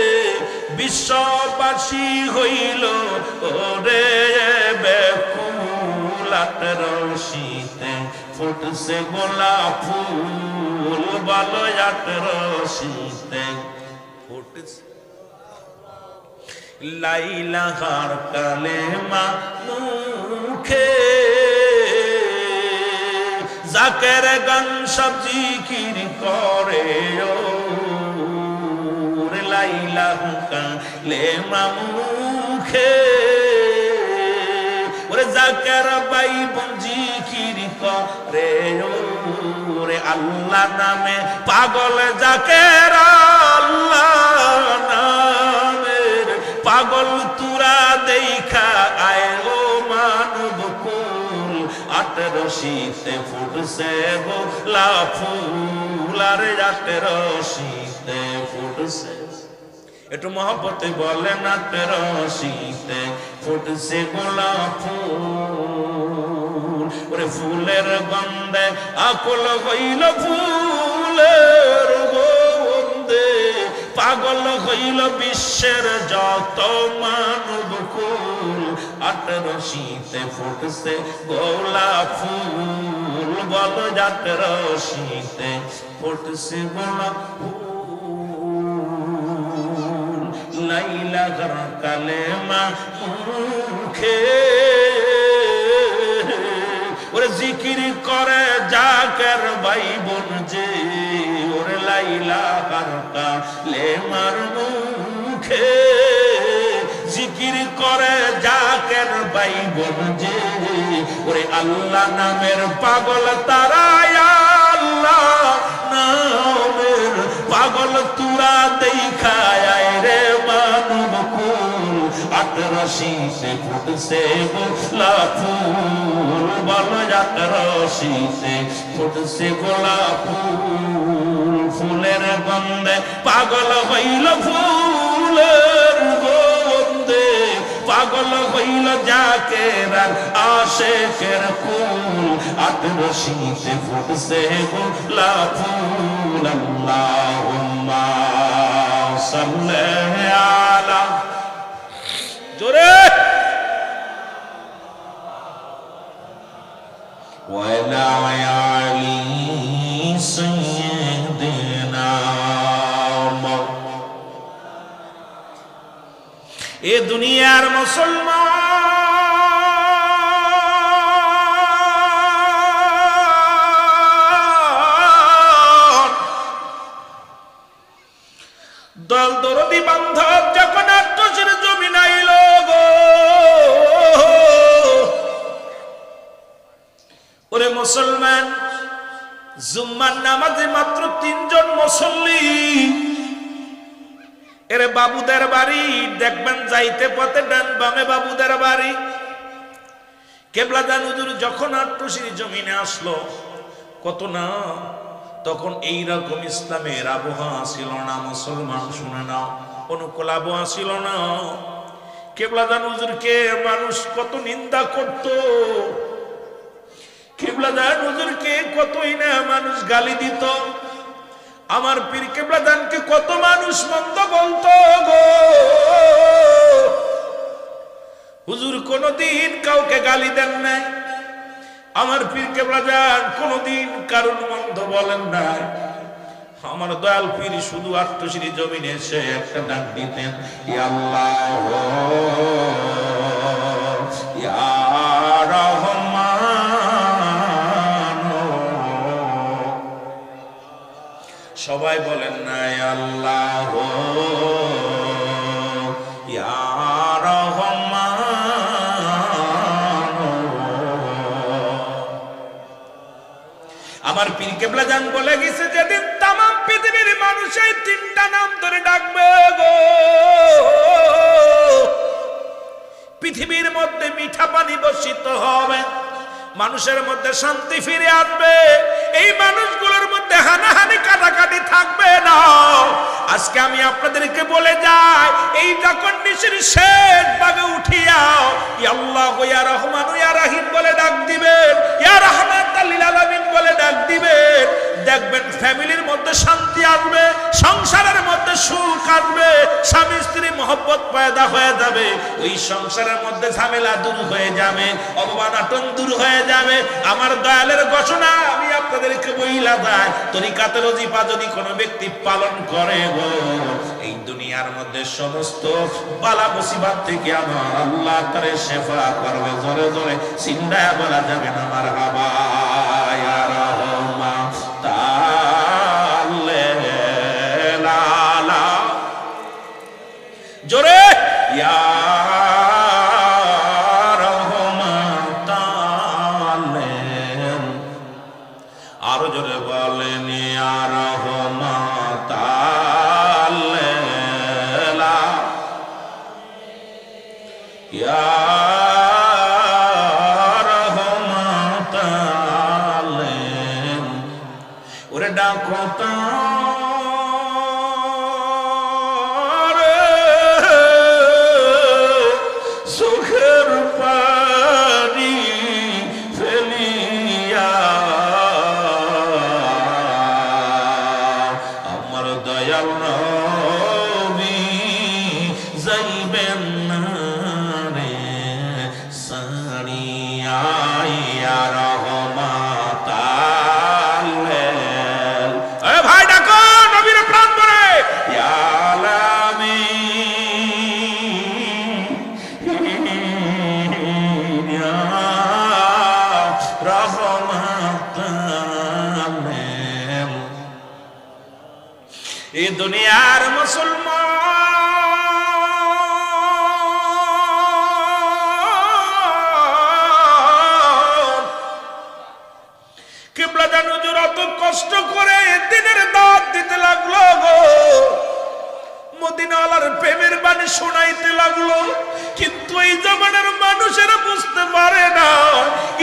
বিশ্ববাসী হইল ওরে বেকুল। আটরশিতে ফুটছে গোলাপ ফুল, বলো আটরশিতে ফুটছে। লাইলাহার কালেমা মুখে, জাকের গান সব জিকির করে রে। লাইলাহার কালেমা মুখে, ওরে জাকের বাই বোন জিকির করে রে। আল্লাহ নামে পাগল জাকের, আল্লাহ নামের পাগল তুরা দেখা আয় ও মানব কুল। আটরশিতে ফুটছে গোলাপ ফুল, আরে আটরশিতে ফুটছে। একটু মহব্বতে বলেন আটরশিতে ফুটছে গোলাপ ফুল, ওরে ফুলের গন্ধে আকুল হইল, ফুলের গন্ধে পাগল হইল বিশ্বের যত মানব কুল। আটরশিতে ফুটছে গোলাপ ফুল, বলো আটরশিতে ফুটছে গোলাপ ফুল। লাইলাহার কালেমা মুখে, ওরে জিকির করে জাকের ভাই বোন যে, ওরে লাইলাহার কালেমার মুখে জিকির করে জাকের ভাই বোন যে, ওরে আল্লাহ নামের পাগল তারা, আল্লাহ নামের পাগল তুরা দেখায় রে মানব কুল। আটরশিতে ফুটছে গোলাপ ফুল, বলো আটরশিতে ফুটছে গোলাপ ফুল। ফুলের গন্ধে পাগল হইল, ফুলের গন্ধে পাগল হইল জাকের আশেকের কুল। আটরশিতে ফুটছে গোলাপ ফুল। আল্লাহুম্মা সাল্লি আলা, জোরে ওয়ালা আলি সাইয়্যিদিনা। এ দুনিয়ার মুসলমান দল দরদি বান্ধব যখন আত্মশির জমি নাইল গো, ওরে মুসলমান জুম্মার নামাজে মাত্র 3 জন মুসল্লি। এরে বাবুদের বাড়ি দেখবেন যাইতে পথে ডান বামে বাবুদের বাড়ি। কেবলাদান হুজুর যখন আট্টশির জমিনে আসলো, কত না তখন এইরকম ইসলামের আবহাওয়া ছিল না। মুসলমান শুনে নাও, অনুকূল আবহাওয়া ছিল না। কেবলাদান হুজুরকে মানুষ কত নিন্দা করত, কেবলাদান হুজুরকে কতই না মানুষ গালি দিত। আমার পীর কেবলাদানকে কত মানুষ মন্দ বলতো গো। হুজুর কোনদিন কাউকে গালি দেন নাই, আমার পীর কেবলাদান কোনদিন কারণ মন্দ বলেন নাই। আমার দয়াল পীর শুধু আট্টশির জমিনে এসে একটা ডাক দিতেন, ইয়া আল্লাহ ইয়া রহমান। সবাই বলেন না ইয়া আল্লাহ ইয়া রহমান। আমার পীর কেবলাদান বলে গেছে, যেদিন তামাম পৃথিবীর মানুষ এই 3টা নাম ধরে ডাকবে গো, পৃথিবীর মধ্যে মিঠা পানি বর্ষিত হবে, মানুষের মধ্যে শান্তি ফিরে আসবে, এই মানুষগুলোর মধ্যে হানাহানি কাটাকাটি থাকবে না। আজকে আমি আপনাদেরকে বলে যাই, এই যখন নিশির শেষ ভাগে উঠিয়াও ইয়া আল্লাহ ইয়া রহমান ইয়া রহিম বলে ডাক দিবেন, ইয়া রাহমাতাল লিল আলামিন বলে ডাক দিবেন, দেখবেন ফ্যামিলির মধ্যে শান্তি আসবে, সংসারের মধ্যে সুখ আসবে, স্বামী স্ত্রী মহব্বত পয়দা হয়ে যাবে, ওই সংসারের মধ্যে ঝামেলা দূর হয়ে যাবে, অবমাননা দূর হয়ে যাবে। আমার দয়ালের ঘোষণা আমি আপনাদেরকে বইলা দেই, তরিকাতুল ওজিফা যদি কোনো ব্যক্তি পালন করে গো, এই দুনিয়ার মধ্যে সমস্ত বালা মুসিবত থেকে আমার আল্লাহ তারে শেফা করবে। জোরে জোরে চিল্লায়া বলা যাবে না মারহাবা ইয়া রহমান তাআলা লালা, জোরে ইয়া রহমান তাআলা, আরো জোরে বলেন ইয়া রহমান তাআলা ইয়া ডাকো তারে সুখের পানি ফেলিয়া, আমার দয়াল নবী যাইবেন না রে সারিয়া ইয়া রহমান এই দুনিয়ার মুসলমান কিবলা জানুজুর অত কষ্ট করে দিনের দাওয়াত দিতে লাগলো গো, মদিনাওয়ালার প্রেমের বাণী শোনাইতে লাগলো, কিন্তু এই জমানার মানুষেরা বুঝতে পারে না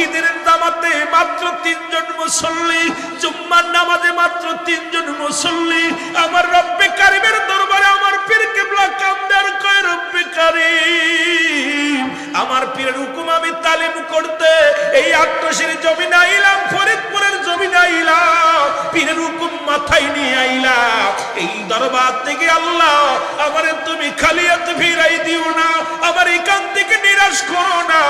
ঈদের নামাজে মাত্র 3 জন মুসল্লি, জুম্মার নামাজে মাত্র 3 জন মুসল্লি। আমার রব্বে কারিমের দরবারে আমার পীর কিবলা কান্দার কয় রব্বে কারিম, আমার পীরের হুকুম আমি তালিম করতে এই আট্টশির জমিন আইলাম, ফরিদপুরের জমিন আইলাম, পীরের হুকুম মাথায় নিয়ে আইলাম। এই দরবার থেকে আল্লাহ আমারে তুমি খালি হাতে ফিরাই দিও না, আমার এখান থেকে নিরাশ করো না।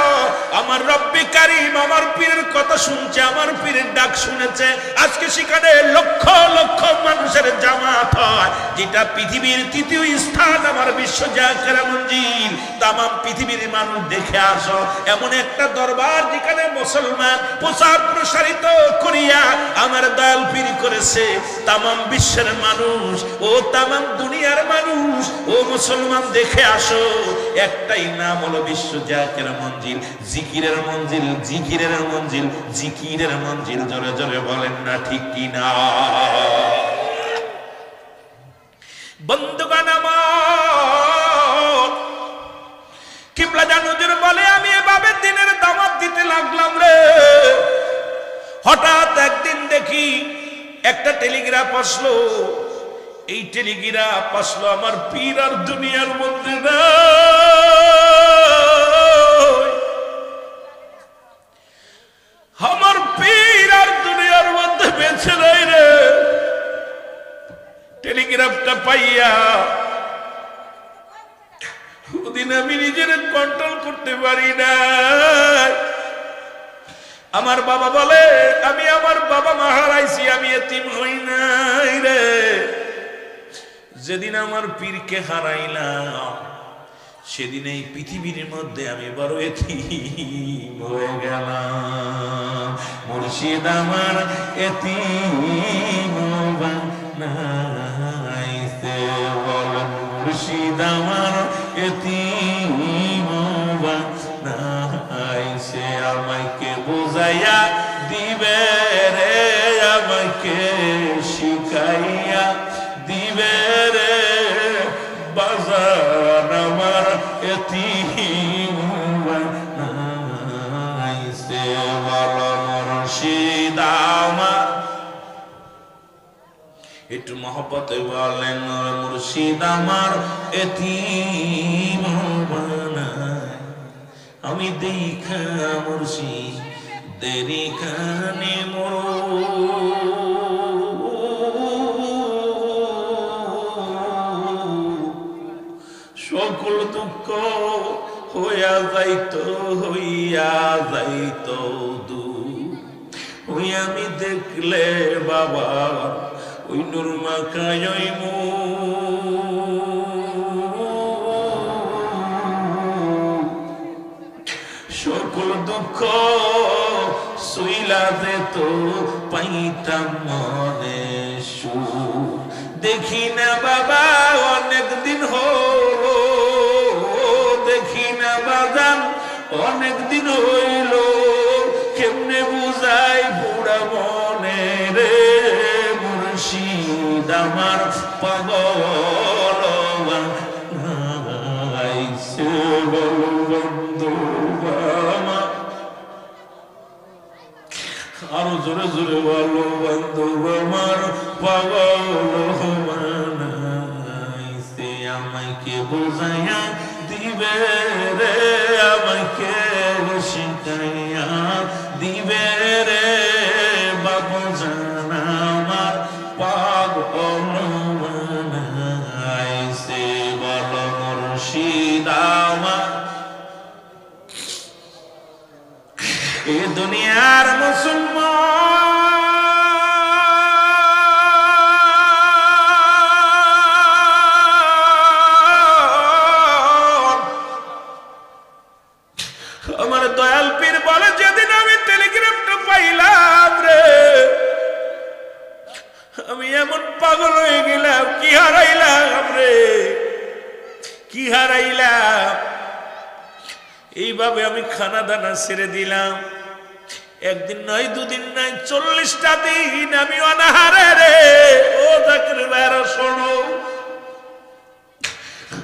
আমার রব্বে কারিম আমার পীরের কথা শুনছে, আমার পীরের ডাক শুনেছে, আজকে সেখানে লক্ষ লক্ষ মানুষের জামাত হয়, যেটা পৃথিবীর 3য় স্থান আমার বিশ্ব জাকেরা মঞ্জিল। তামাম পৃথিবীর মানুষ দেখে আসো, এমন একটা দরবার যেখানে মুসলমান প্রচার প্রসারিত করিয়া আমার দয়াল পীর করেছে। তামাম বিশ্বের মানুষ, ও তামাম দুনিয়ার মানুষ, ও মুসলমান দেখে আসো, একটাই নাম হলো বিশ্ব জাকেরা মঞ্জিল, জিকিরের মঞ্জিল, জিকিরের মঞ্জিল, জিকিরের মঞ্জিল। জোরে জোরে বলেন না ঠিক কিনা বন্ধুগণ আমার। কিবলা জানুজুর বলে আমি এভাবে দিনের দাওয়াত দিতে লাগলাম রে, হঠাৎ একদিন দেখি একটা টেলিগ্রাফ আসলো। এই টেলিগ্রাফ আসলো আমার পীর আর দুনিয়ার মধ্যে না, আমার পীর আর দুনিয়ার মধ্যে বেঁচে নাই রে। টেলিগ্রাফটা পাইয়া ওদিন আমি নিজের কন্ট্রোল করতে পারি না। আমার বাবা বলে আমি আমার বাবা মা হারাইছি, আমি এতিম হই নাই রে। যেদিন আমার পীরকে হারাইলাম সেদিন এই পৃথিবীর মধ্যে আমি বড় এতিম হয়ে গেলাম। মুর্শিদ আমার এতিম বানাইছে, বলেন মুর্শিদ আমার এতিম বানাইছে। আমাকে বুঝাইয়া দিবে রে, আমাকে শিখাইয়া দিবে রে, বাজার আমার এতিম বানাইছে, বল মুর্শিদ আমার। একটু মহব্বতে বলেন মুর্শিদ আমার এতিম বানায় আমি দেখা মুর্শিদ দেরি খানে মরো সকল দুঃখ হইয়া যাইতো দূর ওই আমি দেখলে বাবা ওই নূর মাখায় সকল দুঃখ শুইলা যেত পাইতাম মনে সুর দেখি না বাবা অনেক দিন হলো দেখি না বাজান অনেক দিন হইল কেমনে বুঝাই বুড়া মনে রে মুর্শিদ আমার পাগল আইছে বন্ধু আমার আরো জোরে জোরে বলো বন্ধু আমার পাগল বানাইছে আমাকে বুঝাইয়া দিবে রে আমাকে শিখাইয়া দিবে রে বাবু জানা আমার পাগল বানাইছে বলো মুর্শিদ আমার এ দুনিয়ার মুসলমান আমার দয়াল পীর বলে যেদিন আমি টেলিগ্রামটা পাইলাম রে আমি এমন পাগল হয়ে গেলাম কি হারাইলাম রে কি হারাইলাম এইভাবে আমি খানা দানা ছেড়ে দিলাম একদিন নয় দুদিন নয় 40টা দিন আমি অনাহারে রে ও জাকির ভাইরা শোনো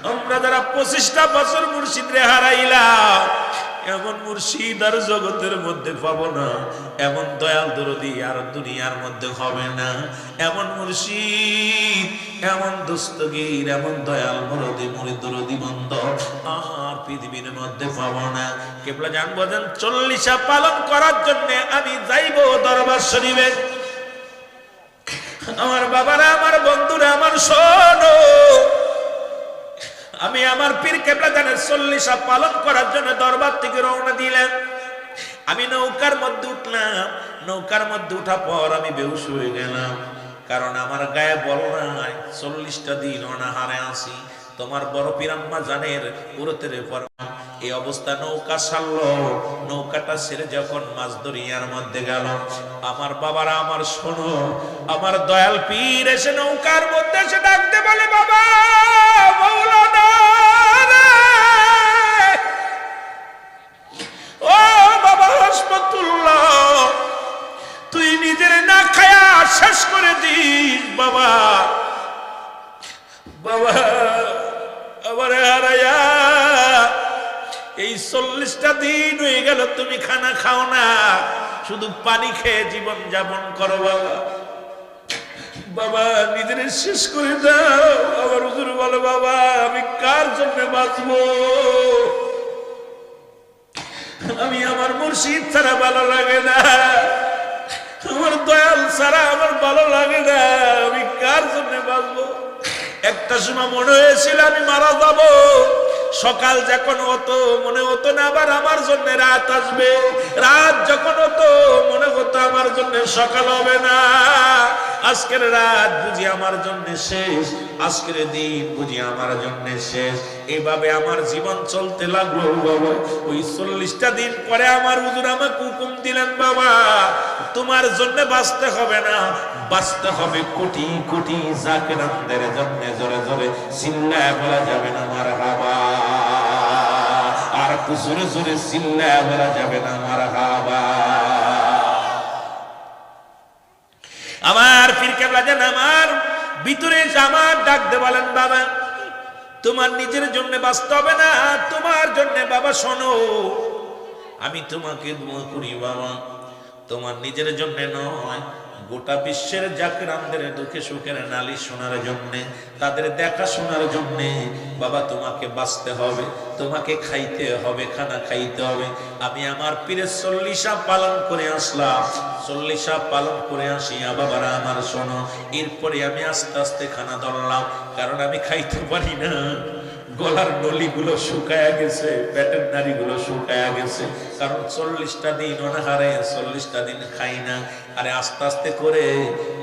আমরা যারা 25টা বছর মুর্শিদ রে হারাইলাম এমন মুর্শিদ আর জগতের মধ্যে পাবো না এমন দয়াল দরদি আর দুনিয়ার মধ্যে হবে না এমন মুর্শিদ এমন দস্তগীর এমন দয়াল দরদি মুরিদ দরদি বন্ধ আর পৃথিবীর মধ্যে পাবো না কেবলা জানবো যেন 40 পালন করার জন্য আমি যাইব দরবার শরীফে আমার বাবারা আমার বন্ধুরা আমার শোনো আমি আমার পীর কেবলা জানের 40 পালন করার জন্য দরবার থেকে রওনা দিলাম আমি নৌকার মধ্যে উঠলাম নৌকার মধ্যে উঠা পর আমি বেহুশ হয়ে গেলাম কারণ আমার গায়ে বল নাই 40টা দিন অনাহারে আছি তোমার বড় পীর আম্মা জানের পুরোতের পর এই অবস্থা নৌকা ছাড়লো নৌকাটা ছেড়ে যখন মাছ দরিয়ার মধ্যে গেল আমার বাবারা আমার শোনো আমার দয়াল পীর এসে নৌকার মধ্যে এসে ডাকতে বলে বাবা মাওলানা ও বাবা হাসপাতুল্লাহ তুই নিজের না খায়া শেষ করে দিস বাবা বাবা আমারে হারাইয়া এই 40টা দিন হয়ে গেল তুমি খানা খাও না শুধু পানি খেয়ে জীবন যাপন করো বাবা বাবা নিজের শেষ করে দাও আমার হুজুর বলে বাবা আমি কার জন্য বাঁচবো আমি আমার মুর্শিদ ছাড়া ভালো লাগে না আমার দয়াল ছাড়া আমার ভালো লাগে না আমি কার জন্য বাঁচবো একটা সময় মনে হয়েছিল আমি মারা যাব সকাল যখন হতো মনে হতো না আবার আমার জন্য রাত আসবে রাত যখন হতো মনে হতো আমার জন্য সকাল হবে না আজকের রাত বুঝি আমার জন্য শেষ আজকের দিন বুঝি আমার জন্য শেষ এইভাবে আমার জীবন চলতে লাগলো বাবা ওই 40টা দিন পরে আমার হুজুর আমাকে হুকুম দিলেন বাবা তোমার জন্য বাঁচতে হবে না বাঁচতে হবে কোটি কোটি জাকিরানদের জন্য জোরে জোরে চিল্লায় বলা যাবে না মারহাবা আর একটু জোরে জোরে চিল্লায় বলা যাবে না মারহাবা আমার পীর কেবলা জান আমার ভিতরে আমার ডাক দে বলেন বাবা তোমার নিজের জন্য বাঁচতে হবে না তোমার জন্য বাবা শোনো আমি তোমাকে দোয়া করি বাবা তোমার নিজের জন্য নয় গোটা বিশ্বের জাকিরানদের দুঃখে সুখের নালিশ শোনার জন্যে, তাদের দেখা শোনার জন্যে বাবা তোমাকে বাঁচতে হবে, তোমাকে খাইতে হবে, খানা খাইতে হবে। আমি আমার পীরের 40 পালন করে আসলাম, 40 পালন করে আসিয়া বাবারা আমার শোনো, এরপরে আমি আস্তে আস্তে খানা ধরলাম, কারণ আমি খাইতে পারি না, গলার নলিগুলো শুকায়া গেছে, পেটের নাড়িগুলো শুকায়া গেছে, কারণ 40টা দিন অনাহারে, 40টা দিন খাই না। আরে আস্তে আস্তে করে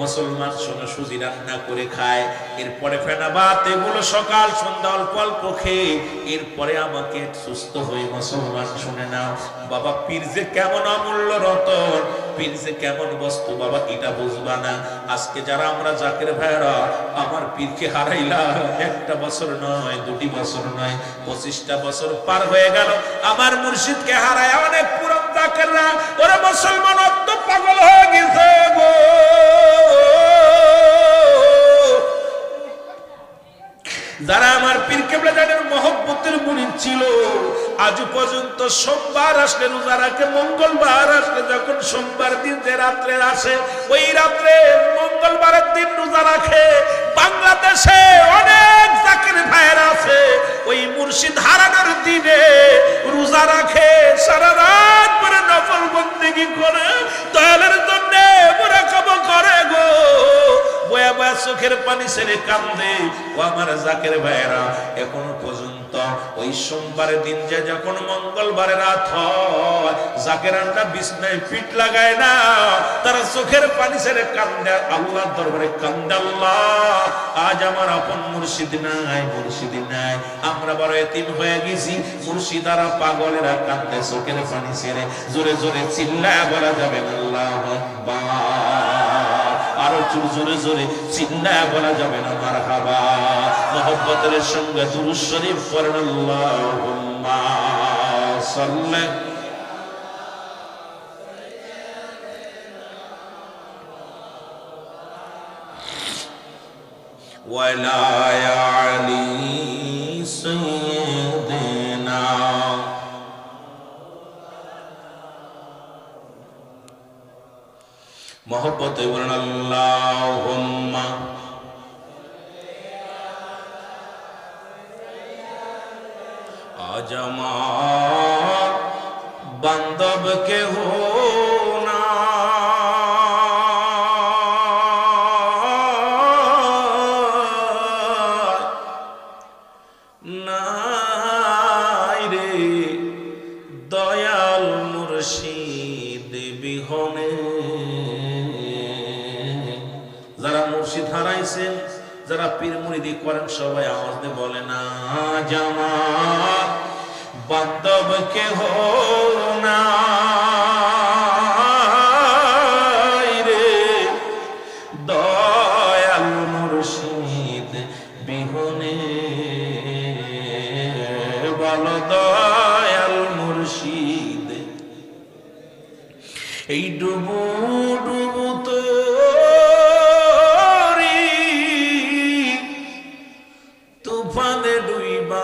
মুসলমান শোনো সুজি রান্না করে খায়, এরপরে ফেনা ভাত এগুলো সকাল সন্ধ্যা অল্প অল্প খেয়ে এরপরে আমাকে সুস্থ হয়ে মুসলমান শুনে নাও বাবা, পীর যে কেমন অমূল্য রতন, পীর যে কেমন বস্তু বাবা, এটা বুঝবা না। আজকে যারা আমরা জাকের ভাইরা আমার পীরকে হারাইলা, 1টা বছর নয়, 2টি বছর নয়, 25টা বছর পার হয়ে গেল আমার মুর্শিদকে হারায়। অনেক পুরান জাকেররা ওরা মুসলমান অত পাগল হয়ে গেছে গো, যারা আমার পীর কেবলা জানের মহব্বতের মুরিদ ছিল, আজ পর্যন্ত সোমবার আসলে রোজা রাখে, মঙ্গলবার আসলে যখন সোমবার দিন যে রাত্রে আসে ওই রাত্রে মঙ্গলবারের দিন রোজা রাখে। বাংলাদেশে অনেক জাকির ভাইয়েরা আছে ওই মুর্শিদ হারানোর দিনে রোজা রাখে, সারা রাত পরে নফল বন্দেগী করে, দয়ালের জন্য মুরাকাবা করে গো, বয়া বয়া চোখের পানি ছেড়ে কান্দে। ও আমার জাকের ভাইয়েরা এখনো পর্যন্ত ওই সোমবারের দিন যে যখন মঙ্গলবারে রাত হয়, জাকেরানরা বিছনায় পিঠ লাগায় না, তারা চোখের পানি ছেড়ে কান্দে, আল্লাহর দরবারে কান্দে, আল্লাহ আজ আমার আপন মুর্শিদ নাই, মুর্শিদ নাই, আমরা বড় এতিম হয়ে গেছি। মুর্শিদারা পাগলেরা কান্দে চোখের পানি ছেড়ে, জোরে জোরে চিল্লায় বলা যাবে আল্লাহু আকবার, আরো জোরে জোরে চিল্লায় বলা যাবে না মারহাবা। মুহাব্বতের সঙ্গে দুরূদ শরীফ পড়েন, আল্লাহুম্মা সাল্লি ওয়ালা আলি সাইয়্যিদিনা। মুহাব্বতে বলেন আল্লাহুম্মা আজ আমার বান্দব কে হো না, নাই রে দয়াল মুর্শিদ বিহনে। যারা মুর্শিদ হারাইছেন, যারা পীর মুরিদি করেন, সবাই আওয়াজ দিয়ে বলে না, আজ আমার বান্দব কে হো না রে দয়াল মুর্শিদ বিহনে, বলো দয়াল মুর্শিদ। এই ডুবু ডুবু তো তুফানে ডুইবা